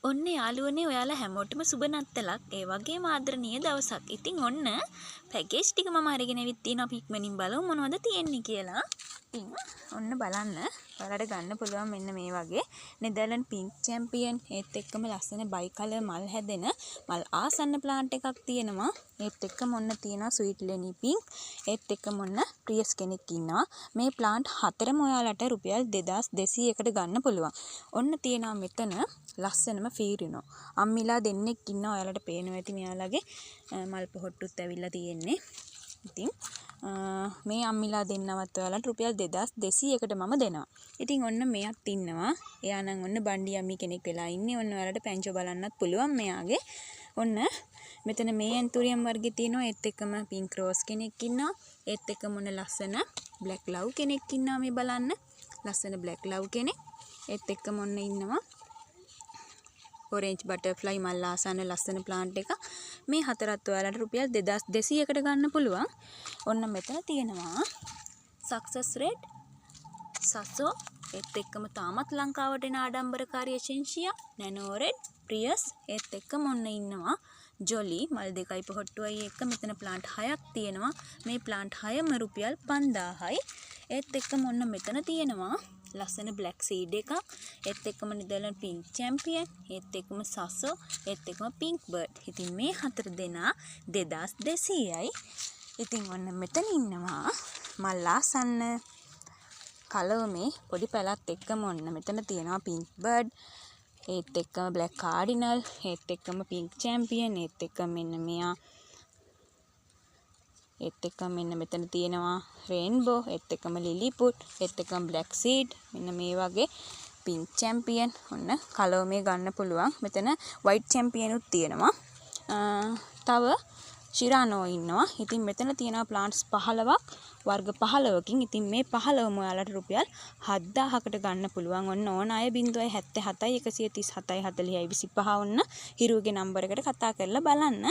ඔන්න යාළුවනේ ඔයාලා හැමෝටම සුබ නත්තලක්. ඒ වගේම ආදරණීය දවසක්. ඉතින් ඔන්න පැකේජ් ටික මම අරගෙන ඇවිත් තියෙනවා. අපි ඉක්මනින් බලමු මොනවද තියෙන්නේ කියලා. ඉතින් ඔන්න බලන්න. ඔයාලට ගන්න පුළුවන් මෙන්න මේ වගේ නෙදර්ලන්ඩ් පින්ක් චැම්පියන් ඒත් එක්කම ලස්සන බයි කලර් මල් හැදෙන මල් ආසන්න ප්ලාන්ට් එකක් තියෙනවා. ඒත් එක්කම ඔන්න තියෙනවා ස්වීට් ලෙනි පින්ක්. ඒත් එක්කම ඔන්න ප්‍රියස් කෙනෙක් ඉන්නවා. මේ ප්ලාන්ට් හතරම ඔයාලට රුපියල් 2200කට ගන්න පුළුවන්. ඔන්න තියෙනවා මෙතන ලස්සනම ෆීරිනෝ. අම්මිලා දෙන්නෙක් ඉන්නවා. ඔයාලට පේනවා ඇති මෙයාලගේ මල් පොහොට්ටුත් ඇවිල්ලා තියෙන්නේ. ඉතින් මේ අම්මිලා දෙන්නවත් ඔයාලට රුපියල් 2200කට මම දෙනවා. ඉතින් ඔන්න මෙයක් ඉන්නවා. එයා නම් ඔන්න බණ්ඩි අම්මි කෙනෙක් වෙලා ඉන්නේ. ඔන්න ඔයාලට පැංචෝ බලන්නත් පුළුවන් මෙයාගේ. ඔන්න මෙතන මේ ඇන්තූරියම් වර්ගෙ තියෙනවා. ඒත් එක්කම පින්ක් රෝස් කෙනෙක් ඉන්නවා. ඒත් එක්කම ඔන්න ලස්සන බ්ලැක් ලව් කෙනෙක් ඉන්නවා මේ බලන්න. ලස්සන බ්ලැක් ලව් කෙනෙක්. ඒත් එක්කම ඔන්න ඉන්නවා orange butterfly මල් ආසන්න ලස්සන ප්ලාන්ට් එක. මේ හතරත් ඔයාලට රුපියල් 2200කට ගන්න පුළුවන්. ඔන්න මෙතන තියෙනවා success red, saso, ඒත් එක්කම තාමත් ලංකාවට එන ආඩම්බරකාරී එසෙන්ෂියා, nano red, prius, ඒත් එක්කම ඔන්න ඉන්නවා jolly මල් දෙකයි පොහොට්ටුවයි එක්ක මෙතන ප්ලාන්ට් 6ක් තියෙනවා. මේ ප්ලාන්ට් 6ම රුපියල් 5000යි. ඒත් එක්කම ඔන්න මෙතන තියෙනවා ලස්සන black seed එකක්. ඒත් එක්කම නෙදර්ලන්ඩ් pink champion, ඒත් එක්කම saso, ඒත් එක්කම pink bird. ඉතින් මේ හතර දෙනා 2200යි. ඉතින් ඔන්න මෙතන ඉන්නවා මල් ආසන්න කලර් මේ පොඩි පැලත් එක්කම ඔන්න මෙතන තියෙනවා pink bird, ඒත් එක්කම black cardinal, ඒත් එක්කම pink champion, ඒත් එක්කම මෙන්න මෙයා, ඒත් එක්කම මෙන්න මෙතන තියෙනවා රේන්බෝ, ඒත් එක්කම ලිලිපුට්, ඒත් එක්කම බ්ලැක් සීඩ්, මෙන්න මේ වගේ පින්ක් චැම්පියන් ඔන්න කලර් මේ ගන්න පුළුවන්. මෙතන වයිට් චැම්පියන් උත් තියෙනවා. තව ශිරානෝ ඉන්නවා. ඉතින් මෙතන තියෙනවා ප්ලාන්ට්ස් 15ක් වර්ග 15කින්. ඉතින් මේ 15ම ඔයාලට රුපියල් 7000කට ගන්න පුළුවන්. ඔන්න ඕන අය 077 137 40 25 ඔන්න හිරුගේ නම්බර් එකට කතා කරලා බලන්න.